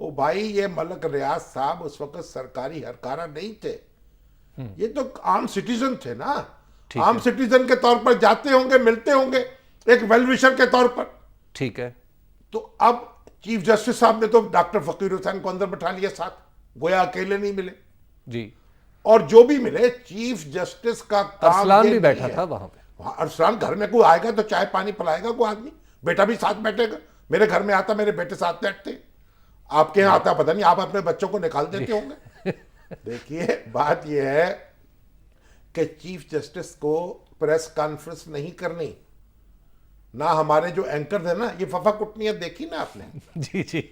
او بھائی یہ ملک ریاض صاحب اس وقت سرکاری ہرکارہ نہیں تھے، یہ تو عام سٹیزن تھے نا، عام سٹیزن کے طور پر جاتے ہوں گے، ملتے ہوں گے ایک ویل وشر کے طور پر. ٹھیک ہے. تو اب چیف جسٹس صاحب نے تو ڈاکٹر فقیر حسین کو اندر بٹھا لیا ساتھ، گویا اکیلے نہیں ملے. جی. اور جو بھی ملے چیف جسٹس کا کام ارسلان یہ بھی نہیں بیٹھا ہے. تھا وہاں پہ. ارسلان گھر میں کوئی آئے گا تو چائے پانی پلائے گا کوئی آدمی، بیٹا بھی ساتھ بیٹھے گا. میرے گھر میں آتا میرے بیٹے ساتھ بیٹھتے. آپ کے یہاں آتا پتہ نہیں، آپ اپنے بچوں کو نکال دیتے ہوں گے. دیکھیے بات یہ ہے کہ چیف جسٹس کو پریس کانفرنس نہیں کرنی. نہ ہمارے جو اینکر تھے نا، یہ ففا کٹنیاں دیکھی نا آپ نے؟ جی جی.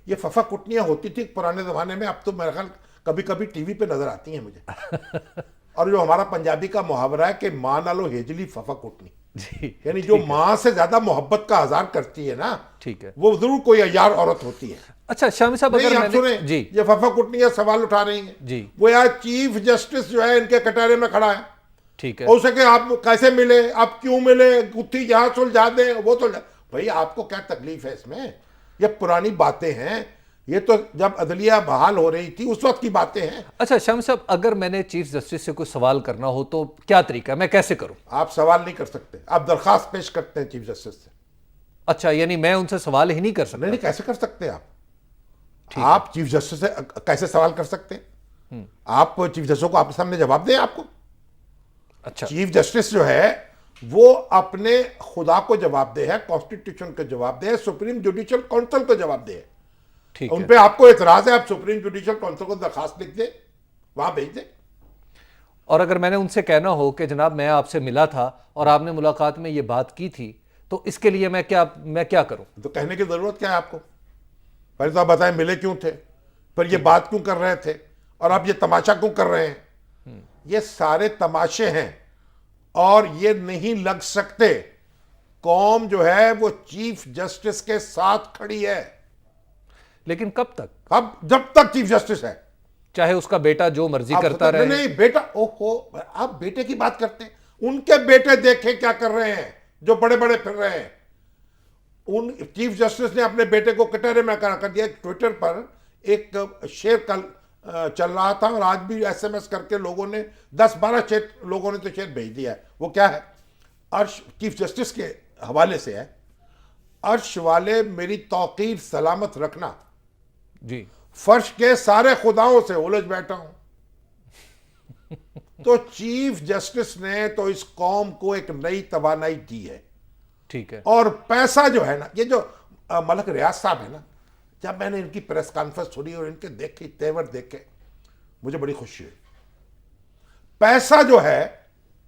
یہ ففا کٹنیاں ہوتی تھی پرانے زمانے میں، اب تو میرا خیال کبھی کبھی ٹی وی پہ نظر آتی ہیں مجھے. اور جو ہمارا پنجابی کا محاورہ ہے کہ ماں نالو ہیجلی ففا کٹنی، جی. یعنی جو ماں سے زیادہ محبت کا اظہار کرتی ہے نا، ٹھیک ہے. وہ ضرور کوئی عیار عورت ہوتی ہے. اچھا شامی صاحب نہیں اگر آپ میں نے سنیں، جی یہ ففا کٹنیاں سوال اٹھا رہی ہیں. جی. وہ یار چیف جسٹس جو ہے ان کے کٹہرے میں کھڑا ہے، ٹھیک ہے. ہو سکے آپ کیسے ملے، آپ کیوں ملے، گتھی یہاں سلجھا دیں وہ تو. بھائی آپ کو کیا تکلیف ہے اس میں؟ یہ پرانی باتیں ہیں، یہ تو جب عدلیہ بحال ہو رہی تھی اس وقت کی باتیں ہیں. اچھا شامی صاحب اگر میں نے چیف جسٹس سے کوئی سوال کرنا ہو تو کیا طریقہ ہے، میں کیسے کروں؟ آپ سوال نہیں کر سکتے، آپ درخواست پیش کرتے ہیں چیف جسٹس سے. اچھا یعنی میں ان سے سوال ہی نہیں کر سکتا؟ نہیں کیسے کر سکتے آپ چیف جسٹس سے کیسے سوال کر سکتے ہیں؟ آپ چیف جسٹس کو آپ کے سامنے جواب دیں. آپ کو اچھا چیف جسٹس جو ہے وہ اپنے خدا کو جواب دہ ہے، کانسٹیٹیوشن کو جواب دہ ہے، سپریم جوڈیشل کونسل کو جواب دہ ہے. ٹھیک ان ہے. پہ آپ کو اعتراض ہے، آپ سپریم جوڈیشل کونسل کو درخواست لکھ دیں، وہاں بھیج دیں. اور اگر میں نے ان سے کہنا ہو کہ جناب میں آپ سے ملا تھا اور آپ نے ملاقات میں یہ بات کی تھی تو اس کے لیے میں کیا کروں؟ تو کہنے کی ضرورت کیا ہے آپ کو؟ پہلے تو آپ بتائیں ملے کیوں تھے، پھر یہ بات کیوں کر رہے تھے، اور آپ یہ تماشا کیوں کر رہے ہیں. یہ سارے تماشے ہیں اور یہ نہیں لگ سکتے. قوم جو ہے وہ چیف جسٹس کے ساتھ کھڑی ہے. لیکن کب تک؟ اب جب تک چیف جسٹس ہے، چاہے اس کا بیٹا جو مرضی کرتا رہے. نہیں بیٹا، آپ بیٹے کی بات کرتے ہیں، ان کے بیٹے دیکھیں کیا کر رہے ہیں جو بڑے بڑے پھر رہے ہیں. ان چیف جسٹس نے اپنے بیٹے کو کٹہرے میں کر دیا. ٹویٹر پر ایک شیئر کل چل رہا تھا اور آج بھی ایس ایم ایس کر کے لوگوں نے 10-12 لوگوں نے تو شیئر بھیج دیا ہے. وہ کیا ہے؟ عرش چیف جسٹس کے حوالے سے ہے. عرش والے میری توقیر سلامت رکھنا، جی فرش کے سارے خداؤں سے الجھ بیٹھا ہوں. تو چیف جسٹس نے تو اس قوم کو ایک نئی توانائی دی ہے. ٹھیک ہے. اور پیسہ جو ہے نا، یہ جو ملک ریاض صاحب ہے نا، جب میں نے ان کی پریس کانفرنس سنی اور ان کے دیکھے تیور دیکھے مجھے بڑی خوشی ہوئی. پیسہ جو ہے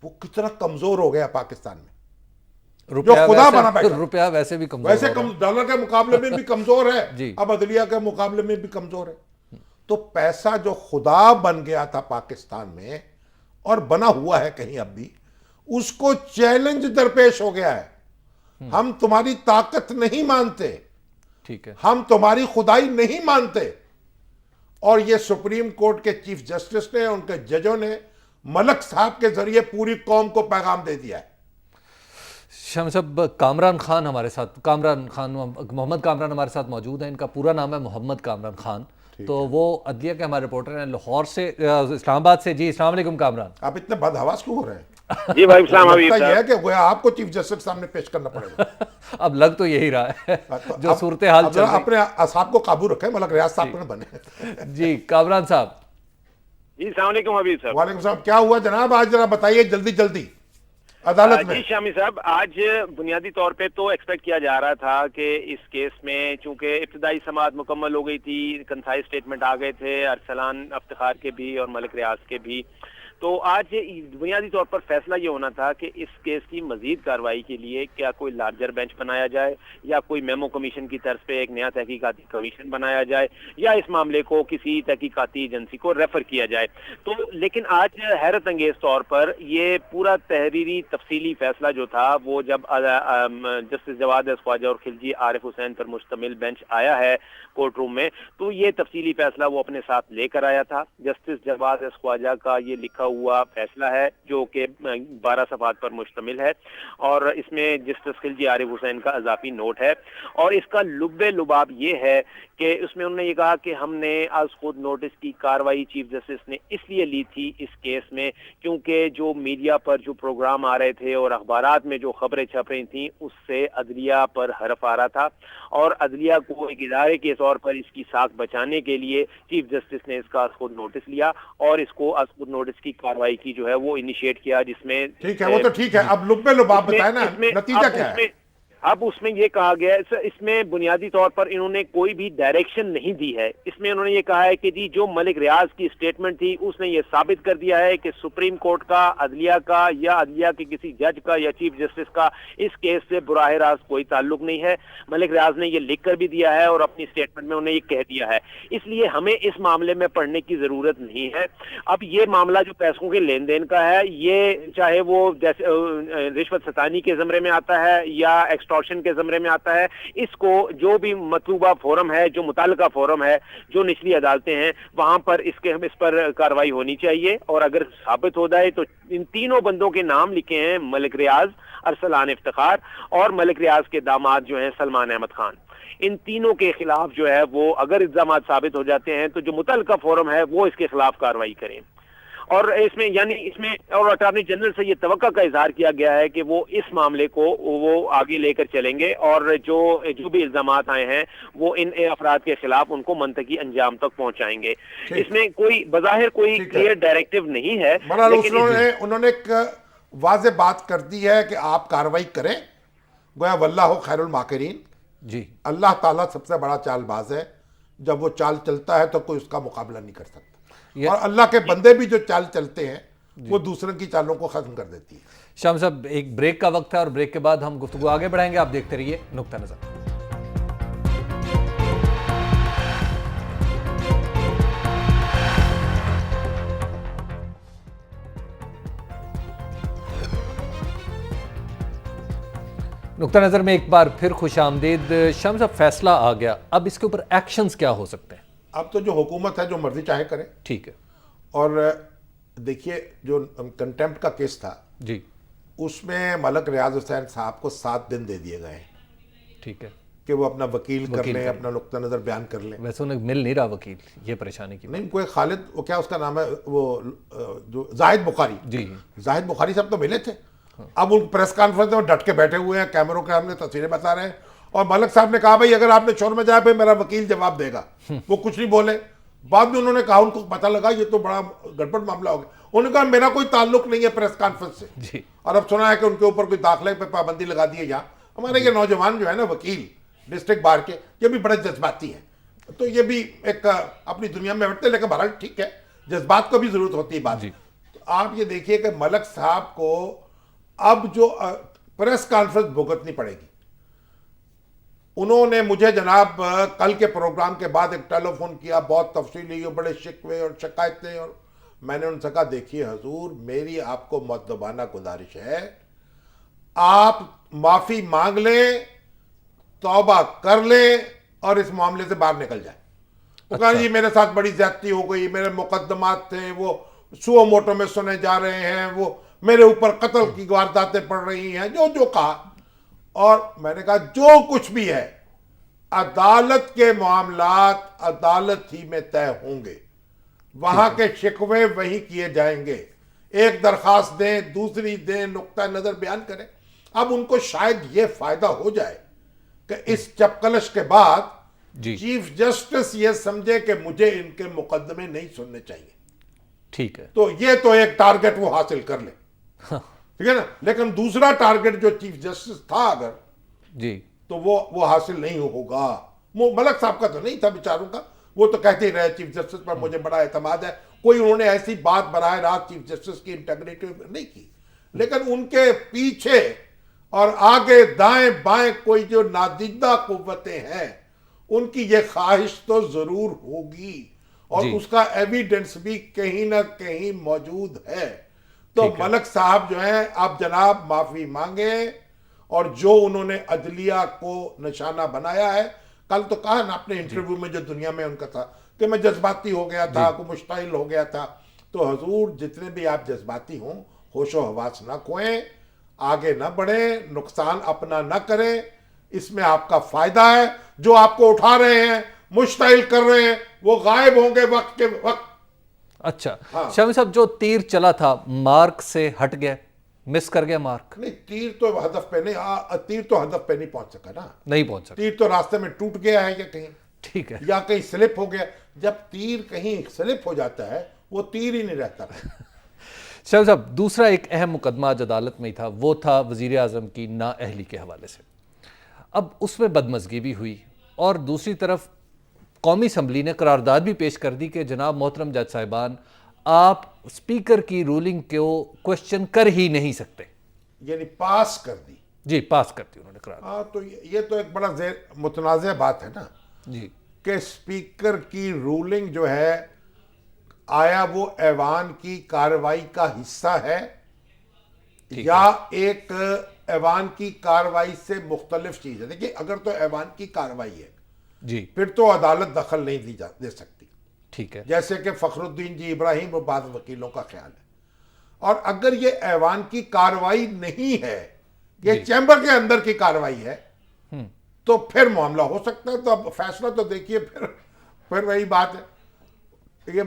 وہ کتنا کمزور ہو گیا پاکستان میں. جو خدا بنا بیٹھا، روپیہ ویسے بھی کمزور ویسے ڈالر کے مقابلے میں بھی کمزور ہے، جی. اب عدلیہ کے مقابلے میں بھی کمزور ہے. تو پیسہ جو خدا بن گیا تھا پاکستان میں اور بنا ہوا ہے کہیں اب بھی، اس کو چیلنج درپیش ہو گیا ہے. ہم تمہاری طاقت نہیں مانتے، ٹھیک ہے. ہم تمہاری خدائی نہیں مانتے. اور یہ سپریم کورٹ کے چیف جسٹس نے، ان کے ججوں نے ملک صاحب کے ذریعے پوری قوم کو پیغام دے دیا ہے. شامی صاحب کامران خان ہمارے ساتھ، محمد کامران ہمارے ساتھ موجود ہیں. ان کا پورا نام ہے محمد کامران خان. تو وہ عدلیہ کے ہمارے رپورٹر ہیں لاہور سے، اسلام آباد سے. جی السلام علیکم کامران. آپ اتنے بدحواس کیوں ہو رہے ہیں؟ جی بھائی السلام لگتا یہ ہے کہ گویا آپ کو چیف جسٹس کے سامنے پیش کرنا پڑے گا. اب لگ تو یہی رہا ہے جو صورتحال چل رہی. اپنے اصحاب کو قابو رکھیں، ملک ریاض صاحب نہ بنے. جی کامران صاحب. جی السلام علیکم حبیب صاحب. وعلیکم السلام. کیا ہوا جناب آج ذرا بتائیے جلدی جلدی عدالت میں. جی شامی صاحب، آج بنیادی طور پہ تو ایکسپیکٹ کیا جا رہا تھا کہ اس کیس میں چونکہ ابتدائی سماعت مکمل ہو گئی تھی، کنسائز سٹیٹمنٹ آ گئے تھے ارسلان افتخار کے بھی اور ملک ریاض کے بھی، تو آج بنیادی طور پر فیصلہ یہ ہونا تھا کہ اس کیس کی مزید کارروائی کے لیے کیا کوئی لارجر بینچ بنایا جائے یا کوئی میمو کمیشن کی طرف پہ ایک نیا تحقیقاتی کمیشن بنایا جائے یا اس معاملے کو کسی تحقیقاتی ایجنسی کو ریفر کیا جائے. تو لیکن آج حیرت انگیز طور پر یہ پورا تحریری تفصیلی فیصلہ جو تھا وہ جب جسٹس جواد احمد خواجہ اور خلجی عارف حسین پر مشتمل بینچ آیا ہے کورٹ روم میں، تو یہ تفصیلی فیصلہ وہ اپنے ساتھ لے کر آیا تھا. جسٹس جواد احمد خواجہ کا یہ لکھا ہوا فیصلہ ہے جو کہ 12 صفحات پر مشتمل ہے، اور اس میں جسٹس خلجی عارف حسین کا اضافی نوٹ ہے، اور اس کا لب لباب یہ ہے کہ اس میں انہوں نے یہ کہا کہ ہم نے از خود نوٹس کی کاروائی چیف جسٹس نے اس لیے لی تھی اس کیس میں کیونکہ جو میڈیا پر جو پروگرام آ رہے تھے اور اخبارات میں جو خبریں چھپ رہی تھیں اس سے عدلیہ پر حرف آ رہا تھا، اور عدلیہ کو ایک ادارے کے طور پر اس کی ساکھ بچانے کے لیے چیف جسٹس نے اس کا از خود نوٹس لیا اور اس کو از خود نوٹس کی کاروائی کی جو ہے وہ انیشیٹ کیا، جس میں ٹھیک ہے، وہ تو ٹھیک ہے، اب لب لباب بتائیں نا نتیجہ کیا ہے؟ اب اس میں یہ کہا گیا ہے، اس میں بنیادی طور پر انہوں نے کوئی بھی ڈائریکشن نہیں دی ہے، اس میں انہوں نے یہ کہا ہے کہ جی جو ملک ریاض کی سٹیٹمنٹ تھی اس نے یہ ثابت کر دیا ہے کہ سپریم کورٹ کا، عدلیہ کا یا عدلیہ کے کسی جج کا یا چیف جسٹس کا اس کیس سے براہ راست کوئی تعلق نہیں ہے۔ ملک ریاض نے یہ لکھ کر بھی دیا ہے اور اپنی سٹیٹمنٹ میں انہوں نے یہ کہہ دیا ہے، اس لیے ہمیں اس معاملے میں پڑھنے کی ضرورت نہیں ہے۔ اب یہ معاملہ جو پیسوں کے لین دین کا ہے، یہ چاہے وہ جیسے رشوت ستانی کے زمرے میں آتا ہے یا ایکسٹورشن کے زمرے میں آتا ہے، اس کو جو بھی مطلوبہ فورم ہے، جو متعلقہ فورم ہے، جو نچلی عدالتیں ہیں، وہاں پر اس پر کاروائی ہونی چاہیے، اور اگر ثابت ہو جائے تو ان تینوں بندوں کے نام لکھے ہیں، ملک ریاض، ارسلان افتخار اور ملک ریاض کے داماد جو ہیں سلمان احمد خان، ان تینوں کے خلاف جو ہے وہ اگر الزامات ثابت ہو جاتے ہیں تو جو متعلقہ فورم ہے وہ اس کے خلاف کاروائی کریں، اور اس میں اور اٹارنی جنرل سے یہ توقع کا اظہار کیا گیا ہے کہ وہ اس معاملے کو وہ آگے لے کر چلیں گے، اور جو بھی الزامات آئے ہیں وہ ان افراد کے خلاف ان کو منطقی انجام تک پہنچائیں گے۔ اس میں کوئی بظاہر کوئی کلیئر ڈائریکٹیو نہیں ہے، لیکن انہوں نے ایک واضح بات کر دی ہے کہ آپ کاروائی کریں، گویا واللہ خیر الماکرین، جی اللہ تعالیٰ سب سے بڑا چال باز ہے، جب وہ چال چلتا ہے تو کوئی اس کا مقابلہ نہیں کر سکتا، اور اللہ کے بندے بھی جو چال چلتے ہیں وہ دوسروں کی چالوں کو ختم کر دیتی ہے۔ شام صاحب ایک بریک کا وقت ہے اور بریک کے بعد ہم گفتگو آگے بڑھائیں گے، آپ دیکھتے رہیے نقطہ نظر۔ نقطہ نظر میں ایک بار پھر خوش آمدید۔ شام صاحب فیصلہ آ گیا، اب اس کے اوپر ایکشنز کیا ہو سکتے ہیں؟ اب تو جو حکومت ہے جو مرضی چاہے کرے، ٹھیک ہے، اور دیکھیے جو کنٹیمپٹ کا کیس تھا جی اس میں ملک ریاض حسین صاحب کو 7 دن دے دیے گئے ہیں ٹھیک ہے کہ وہ اپنا وکیل کر لیں، اپنا نقطہ نظر بیان کر لیں۔ ویسے انہیں مل نہیں رہا وکیل، یہ پریشانی کی نہیں، کوئی خالد، وہ کیا اس کا نام ہے، وہ جو زاہد بخاری، جی زاہد بخاری صاحب تو ملے تھے، اب ان پریس کانفرنس میں ڈٹ کے بیٹھے ہوئے ہیں، کیمروں کے ہم نے تصویریں بتا رہے ہیں، اور ملک صاحب نے کہا بھائی اگر آپ نے شور میں جایا پھر میرا وکیل جواب دے گا، وہ کچھ نہیں بولے۔ بعد میں انہوں نے کہا، ان کو پتہ لگا یہ تو بڑا گڑبڑ معاملہ ہو گیا، انہوں نے کہا میرا کوئی تعلق نہیں ہے پریس کانفرنس سے، جی، اور اب سنا ہے کہ ان کے اوپر کوئی داخلے پہ پابندی لگا دی ہے۔ یہاں ہمارے یہ نوجوان جو ہے نا وکیل ڈسٹرکٹ بار کے، یہ بھی بڑے جذباتی ہیں، تو یہ بھی ایک اپنی دنیا میں بیٹھتے، لیکن بہرحال ٹھیک ہے، جذبات کو بھی ضرورت ہوتی ہے بات۔ تو آپ یہ دیکھیے کہ ملک صاحب کو اب جو پریس کانفرنس بھگتنی پڑے گی۔ انہوں نے مجھے جناب کل کے پروگرام کے بعد ایک ٹیلی فون کیا، بہت تفصیلی اور بڑے شکوے اور شکایتیں، اور میں نے ان سے کہا دیکھیے حضور، میری آپ کو مؤدبانہ گزارش ہے، آپ معافی مانگ لیں، توبہ کر لیں اور اس معاملے سے باہر نکل جائیں۔ وہ کہا جی میرے ساتھ بڑی زیادتی ہو گئی، میرے مقدمات تھے وہ سو موٹو میں سنے جا رہے ہیں، وہ میرے اوپر قتل کی وارداتیں پڑ رہی ہیں، جو کہا۔ اور میں نے کہا جو کچھ بھی ہے عدالت کے معاملات عدالت ہی میں طے ہوں گے، وہاں کے شکوے وہی کیے جائیں گے، ایک درخواست دیں، دوسری دیں، نقطہ نظر بیان کریں۔ اب ان کو شاید یہ فائدہ ہو جائے کہ اس چپکلش کے بعد چیف جسٹس یہ سمجھے کہ مجھے ان کے مقدمے نہیں سننے چاہیے، ٹھیک ہے، تو یہ تو ایک ٹارگٹ وہ حاصل کر لے، ٹھیک ہے نا۔ لیکن دوسرا ٹارگٹ جو چیف جسٹس تھا اگر، جی تو وہ حاصل نہیں ہوگا۔ ملک صاحب کا تو نہیں تھا بیچاروں کا، وہ تو کہتے ہی رہے چیف جسٹس پر مجھے بڑا اعتماد ہے، کوئی انہوں نے ایسی بات براہ راست چیف جسٹس کی انٹیگریٹی نہیں کی، لیکن ان کے پیچھے اور آگے دائیں بائیں کوئی جو نادیدہ قوتیں ہیں ان کی یہ خواہش تو ضرور ہوگی، اور اس کا ایویڈنس بھی کہیں نہ کہیں موجود ہے۔ تو ملک صاحب جو ہیں اب جناب معافی مانگیں، اور جو انہوں نے عدلیہ کو نشانہ بنایا ہے، کل تو کہا نا اپنے انٹرویو میں جو دنیا میں ان کا تھا کہ میں جذباتی ہو گیا تھا، کو مشتعل ہو گیا تھا، تو حضور جتنے بھی آپ جذباتی ہوں ہوش و حواس نہ کھوئیں, آگے نہ بڑھیں, نقصان اپنا نہ کریں, اس میں آپ کا فائدہ ہے. جو آپ کو اٹھا رہے ہیں, مشتعل کر رہے ہیں, وہ غائب ہوں گے وقت کے وقت. اچھا شامی صاحب, جو تیر چلا تھا مارک سے ہٹ گیا, مس کر گیا مارک؟ نہیں, تیر تو ہدف پہ نہیں, تیر تو ہدف پہ نہیں پہنچ سکا نا, نہیں پہنچ سکا. تیر تو راستے میں ٹوٹ گیا ہے یا کہیں, ٹھیک ہے, یا کہیں سلپ ہو گیا. جب تیر کہیں سلپ ہو جاتا ہے وہ تیر ہی نہیں رہتا. شامی صاحب, دوسرا ایک اہم مقدمہ آج عدالت میں ہی تھا, وہ تھا وزیر اعظم کی نااہلی کے حوالے سے. اب اس میں بدمزگی بھی ہوئی, اور دوسری طرف قومی اسمبلی نے قرارداد بھی پیش کر دی کہ جناب محترم جج صاحبان, آپ اسپیکر کی رولنگ کو کوشچن کر ہی نہیں سکتے. یعنی پاس کر دی. جی, پاس کرتی انہوں نے قرارداد. ہاں, تو یہ تو ایک بڑا متنازع بات ہے نا, جی, کہ اسپیکر کی رولنگ جو ہے, آیا وہ ایوان کی کارروائی کا حصہ ہے یا ایک ایوان کی کارروائی سے مختلف چیز ہے. دیکھیے, اگر تو ایوان کی کارروائی ہے جی, پھر تو عدالت دخل نہیں دے سکتی, ٹھیک ہے, جیسے کہ فخر الدین جی ابراہیم اور بعض وکیلوں کا خیال ہے. اور اگر یہ ایوان کی کارروائی نہیں ہے, یہ چیمبر کے اندر کی کارروائی ہے, تو پھر معاملہ ہو سکتا ہے. تو اب فیصلہ تو دیکھیے پھر وہی بات ہے, یہ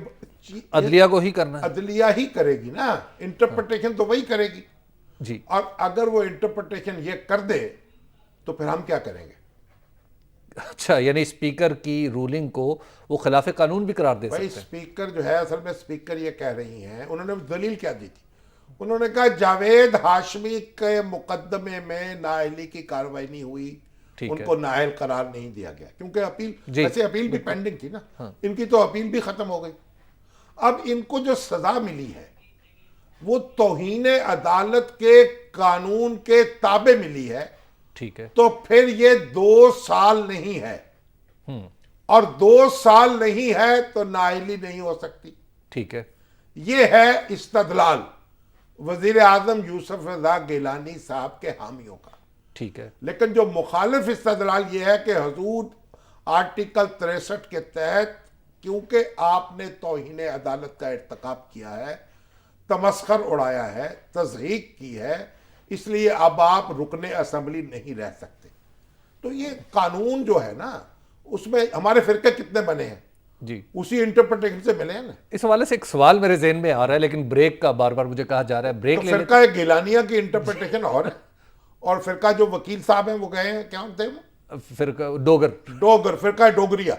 عدلیہ کو ہی کرنا ہے. عدلیہ ہی کرے گی نا, انٹرپریٹیشن تو وہی کرے گی. جی, اور اگر وہ انٹرپریٹیشن یہ کر دے تو پھر ہم کیا کریں گے؟ اچھا, یعنی اسپیکر کی رولنگ کو وہ خلاف قانون بھی قرار دے بھائی سکتے ہیں. اسپیکر جو ہے, اصل میں اسپیکر یہ کہہ رہی ہیں, انہوں نے دلیل کیا دی تھی, انہوں نے کہا جاوید ہاشمی کے مقدمے میں نااہلی کی کارروائی نہیں ہوئی, ان کو نااہل قرار نہیں دیا گیا, کیونکہ اپیل, ویسے اپیل بھی پینڈنگ تھی نا, ان کی تو اپیل بھی ختم ہو گئی. اب ان کو جو سزا ملی ہے وہ توہین عدالت کے قانون کے تابع ملی ہے. ٹھیک ہے, تو پھر یہ 2 سال نہیں ہے, اور 2 سال نہیں ہے تو نااہلی نہیں ہو سکتی. ٹھیک ہے, یہ ہے استدلال وزیر اعظم یوسف رضا گیلانی صاحب کے حامیوں کا. ٹھیک ہے, لیکن جو مخالف استدلال یہ ہے کہ حضور آرٹیکل 63 کے تحت, کیونکہ آپ نے توہین عدالت کا ارتکاب کیا ہے, تمسخر اڑایا ہے, تضحیک کی ہے, اس لیے اب آپ رکن اسمبلی نہیں رہ سکتے. تو یہ قانون جو ہے نا, اس میں ہمارے فرقے کتنے بنے ہیں, جی, اسی انٹرپریٹیشن سے ملے ہیں نا. اس حوالے سے ایک سوال میرے ذہن میں آ رہا ہے, لیکن بریک کا بار بار مجھے کہا جا رہا ہے, بریک تو لے فرقہ گیلانیہ کی انٹرپریٹیشن اور ہے, اور فرقہ جو وکیل صاحب ہیں وہ گئے ہیں, کیا ہوتے ہیں, فرقہ ڈوگر, فرقہ ڈوگریا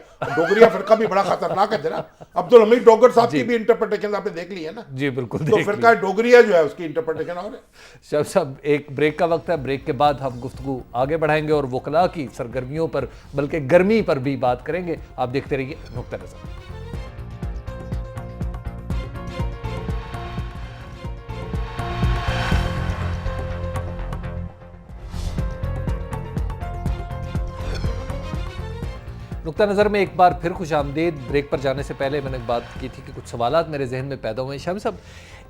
فرقہ بھی بڑا خطرناک ہے جناب. عبدالحمید ڈوگر صاحب کی بھی انٹرپریٹیشن آپ نے دیکھ لی ہے نا. جی بالکل, تو فرقہ ڈوگریا جو ہے اس کی انٹرپریٹیشن اور ہے. شاہ صاحب, ایک بریک کا وقت ہے, بریک کے بعد ہم گفتگو آگے بڑھائیں گے اور وکلاء کی سرگرمیوں پر, بلکہ گرمی پر بھی بات کریں گے. آپ دیکھتے رہیے نقطہ نظر. نقطہ نظر میں ایک بار پھر خوش آمدید. بریک پر جانے سے پہلے میں نے بات کی تھی کہ کچھ سوالات میرے ذہن میں پیدا ہوئے ہیں. شامی صاحب,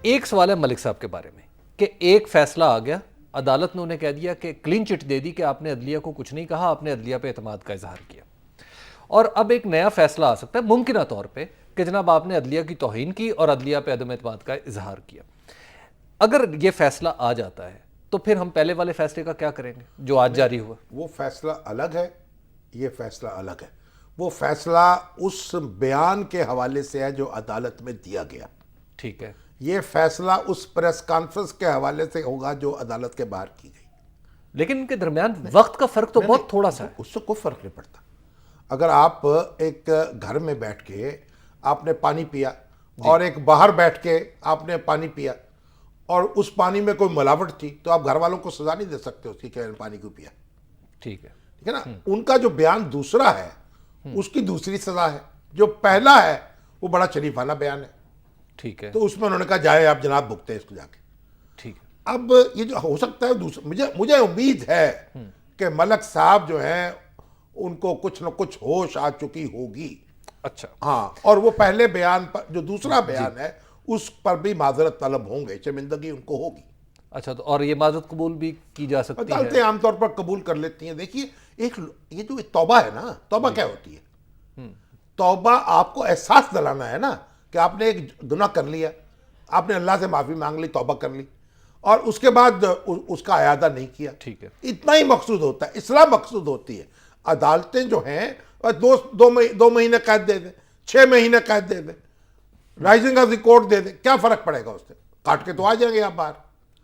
ایک سوال ہے ملک صاحب کے بارے میں کہ ایک فیصلہ آ گیا, عدالت نے انہیں کہہ دیا کہ کلین چٹ دے دی کہ آپ نے عدلیہ کو کچھ نہیں کہا, آپ نے عدلیہ پہ اعتماد کا اظہار کیا, اور اب ایک نیا فیصلہ آ سکتا ہے ممکنہ طور پہ کہ جناب آپ نے عدلیہ کی توہین کی اور عدلیہ پہ عدم اعتماد کا اظہار کیا. اگر یہ فیصلہ آ جاتا ہے تو پھر ہم پہلے والے فیصلے کا کیا کریں گے جو آج جاری ہوا؟ وہ فیصلہ الگ ہے, یہ فیصلہ الگ ہے. وہ فیصلہ اس بیان کے حوالے سے ہے جو عدالت میں دیا گیا. ٹھیک ہے, یہ فیصلہ اس پریس کانفرنس کے حوالے سے ہوگا جو عدالت کے باہر کی گئی. لیکن ان کے درمیان وقت کا فرق تو بہت تھوڑا سا ہے. اس سے کوئی فرق نہیں پڑتا. اگر آپ ایک گھر میں بیٹھ کے آپ نے پانی پیا اور ایک باہر بیٹھ کے آپ نے پانی پیا اور اس پانی میں کوئی ملاوٹ تھی, تو آپ گھر والوں کو سزا نہیں دے سکتے اس کی کہ پانی کیوں پیا. ٹھیک ہے, ٹھیک ہے نا. ان کا جو بیان دوسرا ہے اس کی دوسری سزا ہے, جو پہلا ہے وہ بڑا شریفانہ بیان ہے. ٹھیک ہے, تو اس میں انہوں نے کہا جائے آپ جناب بھگتے ہیں اس کو جا کے. ٹھیک ہے. اب یہ جو ہو سکتا ہے, مجھے امید ہے کہ ملک صاحب جو ہیں ان کو کچھ نہ کچھ ہوش آ چکی ہوگی. اچھا, ہاں, اور وہ پہلے بیان پر جو دوسرا بیان ہے اس پر بھی معذرت طلب ہوں گے, شرمندگی ان کو ہوگی. اچھا, تو اور یہ معذرت قبول بھی کی جا سکتی ہے؟ عدالتیں عام طور پر قبول کر لیتی ہیں. دیکھیے, یہ جو توبہ ہے نا, توبہ کیا ہوتی ہے؟ توبہ آپ کو احساس دلانا ہے نا کہ آپ نے ایک گناہ کر لیا, آپ نے اللہ سے معافی مانگ لی, توبہ کر لی, اور اس کے بعد اس کا اعادہ نہیں کیا. ٹھیک ہے, اتنا ہی مقصود ہوتا ہے. اصلاح مقصود ہوتی ہے. عدالتیں جو ہیں دو مہینے قید دے دیں, 6 مہینے قید دے دیں, رائزنگ آف دی کورٹ دے دیں, کیا فرق پڑے گا اس سے؟ کاٹ کے تو آ جائیں گے آپ باہر.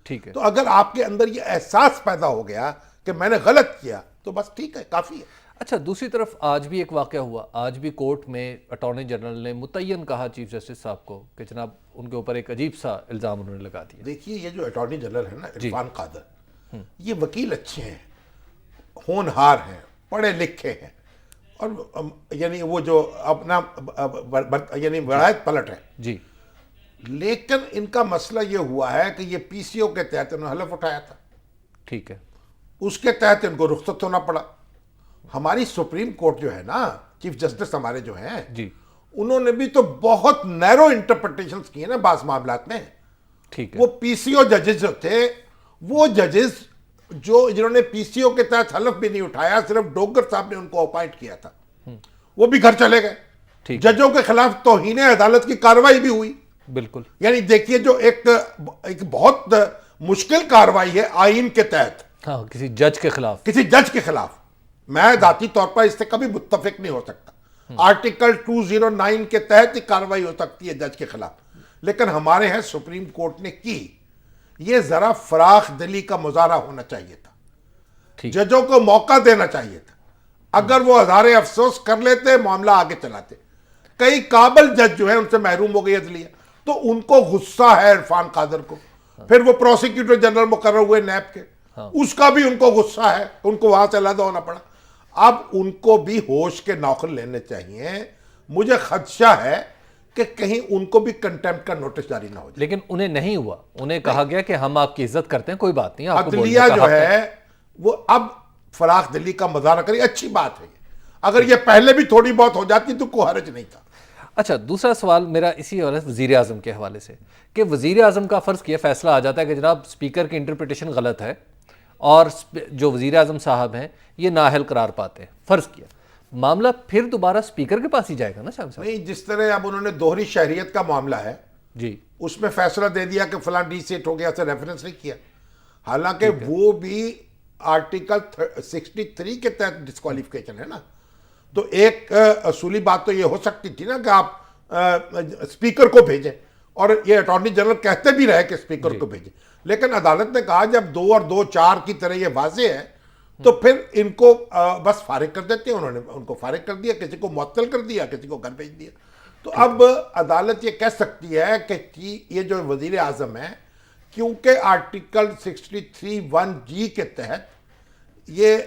ٹھیک ہے. تو اگر آپ کے اندر یہ احساس پیدا ہو گیا کہ میں نے غلط کیا تو بس ٹھیک ہے, کافی ہے. اچھا, دوسری طرف آج بھی ایک واقعہ ہوا. آج بھی کورٹ میں اٹارنی جنرل نے متعین کہا چیف جسٹس صاحب کو کہ جناب ان کے اوپر ایک عجیب سا الزام انہوں نے لگا دیا. دیکھیے, یہ جو اٹارنی جنرل ہے نا, عرفان قادر, یہ وکیل اچھے ہیں, ہونہار ہیں, پڑھے لکھے ہیں, اور یعنی وہ جو اپنا یعنی ولایت پلٹ ہے. جی. لیکن ان کا مسئلہ یہ ہوا ہے کہ یہ پی سی او کے تحت انہوں نے حلف اٹھایا تھا. ٹھیک ہے. اس کے تحت ان کو رخصت ہونا پڑا. ہماری سپریم کورٹ جو ہے نا, چیف جسٹس ہمارے جو ہیں, جی, انہوں نے بھی تو بہت نیرو انٹرپریٹیشنز کی ہیں نا بعض معاملات میں. ٹھیک ہے. وہ پی سی او ججز جو تھے, وہ ججز جنہوں نے پی سی او کے تحت حلف بھی نہیں اٹھایا, صرف ڈوگر صاحب نے ان کو اپائنٹ کیا تھا, وہ بھی گھر چلے گئے. ججوں کے خلاف توہین عدالت کی کارروائی بھی ہوئی. بالکل. یعنی دیکھیے, جو ایک بہت مشکل کارروائی ہے آئین کے تحت, ہاں, کسی جج کے خلاف, کسی جج کے خلاف, میں ذاتی طور پر اس سے کبھی متفق نہیں ہو سکتا. آرٹیکل 209 کے تحت ہی کارروائی ہو سکتی ہے جج کے خلاف, لیکن ہمارے ہیں سپریم کورٹ نے کی. یہ ذرا فراخ دلی کا مظاہرہ ہونا چاہیے تھا, ججوں کو موقع دینا چاہیے تھا. اگر وہ ہزار افسوس کر لیتے, معاملہ آگے چلاتے. کئی قابل جج جو ہیں ان سے محروم ہو گئی عدلیہ, تو ان کو غصہ ہے عرفان قادر کو. پھر وہ پروسیکیوٹر جنرل مقرر ہوئے نیب کے, اس کا بھی ان کو غصہ ہے, ان کو وہاں سے علیحدہ ہونا پڑا. اب ان کو بھی ہوش کے ناخن لینے چاہیے. مجھے خدشہ ہے کہ کہیں ان کو بھی کنٹیمپٹ کا نوٹس جاری نہ ہو جائے. لیکن انہیں نہیں ہوا. انہیں کہا گیا کہ ہم آپ کی عزت کرتے ہیں, کوئی بات نہیں. عدلیہ جو ہے وہ اب فراخ دلی کا مظاہرہ کری, اچھی بات ہے. اگر یہ پہلے بھی تھوڑی بہت ہو جاتی تو کوئی حرج نہیں تھا. اچھا, دوسرا سوال میرا اسی حوالے سے وزیر اعظم کے حوالے سے, کہ وزیر اعظم کا فرض کیا فیصلہ آ جاتا ہے کہ جناب اسپیکر کی انٹرپریٹیشن غلط ہے, اور جو وزیر اعظم صاحب ہیں یہ نااہل قرار پاتے ہیں. فرض کیا معاملہ پھر دوبارہ اسپیکر کے پاس ہی جائے گا نا شاہ صاحب؟ نہیں, جس طرح اب انہوں نے دوہری شہریت کا معاملہ ہے, جی, اس میں فیصلہ دے دیا کہ فلاں ڈی سیٹ ہو گیا, سے ریفرنس نہیں کیا. حالانکہ وہ بھی آرٹیکل 63 کے تحت ڈسکوالیفیکیشن ہے نا. تو ایک اصولی بات تو یہ ہو سکتی تھی نا کہ آپ اسپیکر کو بھیجیں, اور یہ اٹارنی جنرل کہتے بھی رہے کہ اسپیکر کو بھیجیں. لیکن عدالت نے کہا جب 2 اور 2 4 کی طرح یہ واضح ہے تو پھر ان کو بس فارغ کر دیتے ہیں. انہوں نے ان کو فارغ کر دیا, کسی کو معطل کر دیا, کسی کو گھر بھیج دیا. تو اب عدالت یہ کہہ سکتی ہے کہ یہ جو وزیر اعظم ہے, کیونکہ آرٹیکل 63(1)(g) کے تحت یہ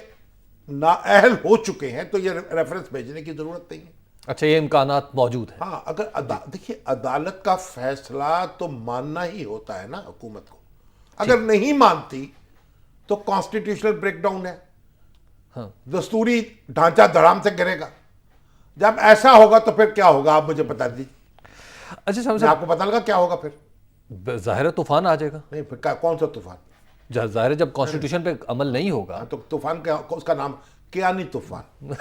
نااہل ہو چکے ہیں, تو یہ ریفرنس بھیجنے کی ضرورت نہیں ہے. اچھا, یہ امکانات موجود ہیں. ہاں, اگر دیکھیے عدالت کا فیصلہ تو ماننا ہی ہوتا ہے نا حکومت کو. اگر نہیں مانتی تو کانسٹیٹیوشنل بریک ڈاؤن ہے, دستوری ڈھانچہ دھڑام سے گرے گا. جب ایسا ہوگا تو پھر کیا ہوگا آپ مجھے بتا دیجیے. اچھا, آپ کو پتا لگا کیا ہوگا پھر؟ ظاہر طوفان آ جائے گا. نہیں, پھر کون سا طوفان؟ ظاہر ہے جب کانسٹیٹیوشن پہ عمل نہیں ہوگا تو طوفان کیا, اس کا نام کیانی طوفان.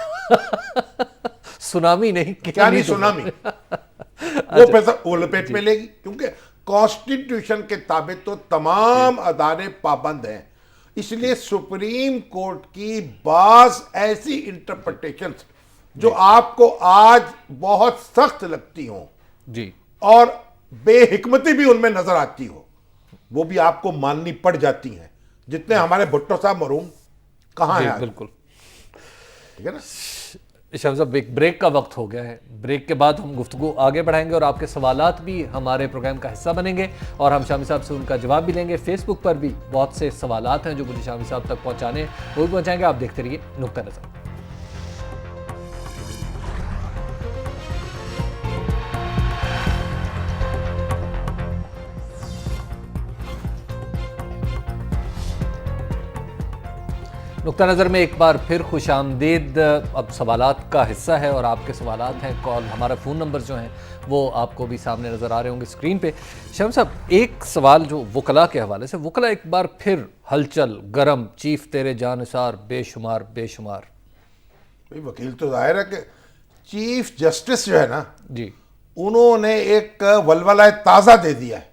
سونامی نہیں, کیانی سونامی. وہ پیسہ لپیٹ میں لے گی, کیونکہ کانسٹیٹیوشن کے تابع تو تمام ادارے پابند ہیں. اس لیے سپریم کورٹ کی بعض ایسی انٹرپریٹیشنز جو آپ کو آج بہت سخت لگتی ہوں, جی, اور بے حکمتی بھی ان میں نظر آتی ہو, وہ بھی آپ کو ماننی پڑ جاتی ہیں. جتنے ہمارے بھٹو صاحب مرحوم کہاں ہیں؟ بالکل ٹھیک ہے نا. شاہ صاحب, ایک بریک کا وقت ہو گیا ہے. بریک کے بعد ہم گفتگو آگے بڑھائیں گے اور آپ کے سوالات بھی ہمارے پروگرام کا حصہ بنیں گے, اور ہم شامی صاحب سے ان کا جواب بھی لیں گے. فیس بک پر بھی بہت سے سوالات ہیں جو مجھے شامی صاحب تک پہنچانے ہیں, وہ بھی پہنچائیں گے. آپ دیکھتے رہیے نقطہ نظر. نقطہ نظر میں ایک بار پھر خوش آمدید. اب سوالات کا حصہ ہے اور آپ کے سوالات ہیں. کال, ہمارا فون نمبر جو ہیں وہ آپ کو بھی سامنے نظر آ رہے ہوں گے اسکرین پہ. شاہ صاحب, ایک سوال جو وکلاء کے حوالے سے, وکلاء ایک بار پھر ہلچل گرم, چیف تیرے جانثار بے شمار بے شمار. وکیل تو ظاہر ہے کہ چیف جسٹس جو ہے نا, جی, انہوں نے ایک ولولہ تازہ دے دیا ہے.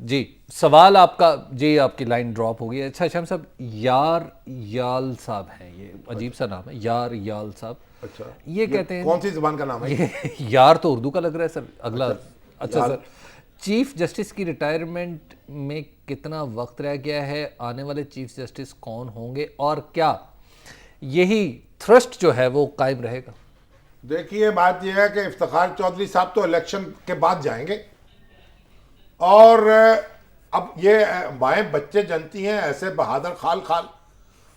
جی سوال آپ کا، جی آپ کی لائن ڈراپ ہو گئی ہے. اچھا شام صاحب، یار یال صاحب ہیں، یہ عجیب سا نام ہے، یار یال صاحب. اچھا یہ کہتے ہیں کون سی زبان کا نام ہے؟ یہ یار تو اردو کا لگ رہا ہے سر. اگلا اچھا سر، چیف جسٹس کی ریٹائرمنٹ میں کتنا وقت رہ گیا ہے؟ آنے والے چیف جسٹس کون ہوں گے اور کیا یہی تھرسٹ جو ہے وہ قائم رہے گا؟ دیکھیے بات یہ ہے کہ افتخار چودھری صاحب تو الیکشن کے بعد جائیں گے، اور اب یہ مائیں بچے جنتی ہیں ایسے بہادر خال خال،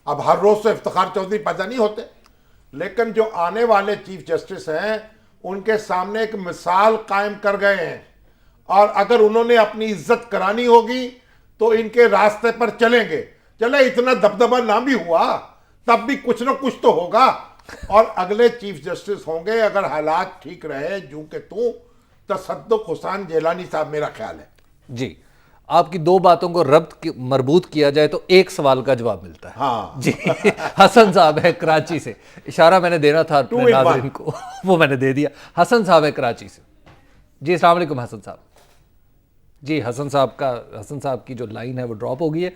اب ہر روز تو افتخار چودھری پیدا نہیں ہوتے، لیکن جو آنے والے چیف جسٹس ہیں ان کے سامنے ایک مثال قائم کر گئے ہیں، اور اگر انہوں نے اپنی عزت کرانی ہوگی تو ان کے راستے پر چلیں گے. چلے اتنا دبدبہ نہ بھی ہوا تب بھی کچھ نہ کچھ تو ہوگا، اور اگلے چیف جسٹس ہوں گے اگر حالات ٹھیک رہے جوں کہ تصدق حسین جیلانی صاحب میرا خیال ہے. جی آپ کی دو باتوں کو مربوط کیا جائے تو ایک سوال کا جواب ملتا ہے. ہاں جی حسن صاحب ہے کراچی سے، اشارہ میں نے دینا تھا اپنے ناظرین کو، وہ میں نے دے دیا. حسن صاحب ہے کراچی سے. جی السلام علیکم حسن صاحب. جی حسن صاحب کی جو لائن ہے وہ ڈراپ ہو گئی ہے.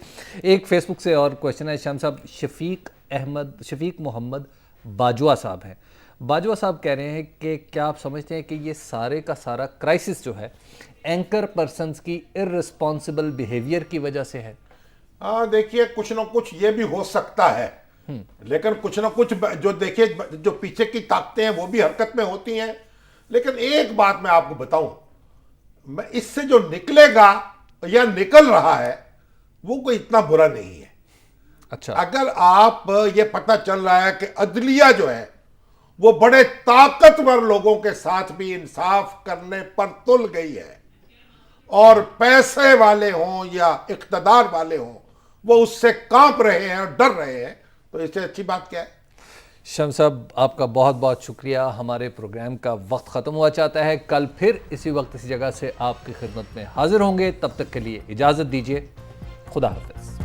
ایک فیس بک سے اور کوشچن ہے شام صاحب، شفیق محمد باجوہ صاحب ہیں. باجوہ صاحب کہہ رہے ہیں کہ کیا آپ سمجھتے ہیں کہ یہ سارے کا سارا کرائسس جو ہے اینکر پرسنز کی ارسپانسبل بیہیویئر کی وجہ سے ہے؟ دیکھیے کچھ نہ کچھ یہ بھی ہو سکتا ہے، لیکن کچھ نہ کچھ جو دیکھیے جو پیچھے کی طاقتیں ہیں وہ بھی حرکت میں ہوتی ہیں. لیکن ایک بات میں آپ کو بتاؤں، میں اس سے جو نکلے گا یا نکل رہا ہے وہ کوئی اتنا برا نہیں ہے. اچھا اگر آپ یہ پتہ چل رہا ہے کہ عدلیہ جو ہے وہ بڑے طاقتور لوگوں کے ساتھ بھی انصاف کرنے پر تل گئی ہے، اور پیسے والے ہوں یا اقتدار والے ہوں وہ اس سے کانپ رہے ہیں اور ڈر رہے ہیں، تو اس سے اچھی بات کیا ہے؟ شمس صاحب آپ کا بہت بہت شکریہ. ہمارے پروگرام کا وقت ختم ہوا چاہتا ہے. کل پھر اسی وقت اسی جگہ سے آپ کی خدمت میں حاضر ہوں گے. تب تک کے لیے اجازت دیجیے. خدا حافظ.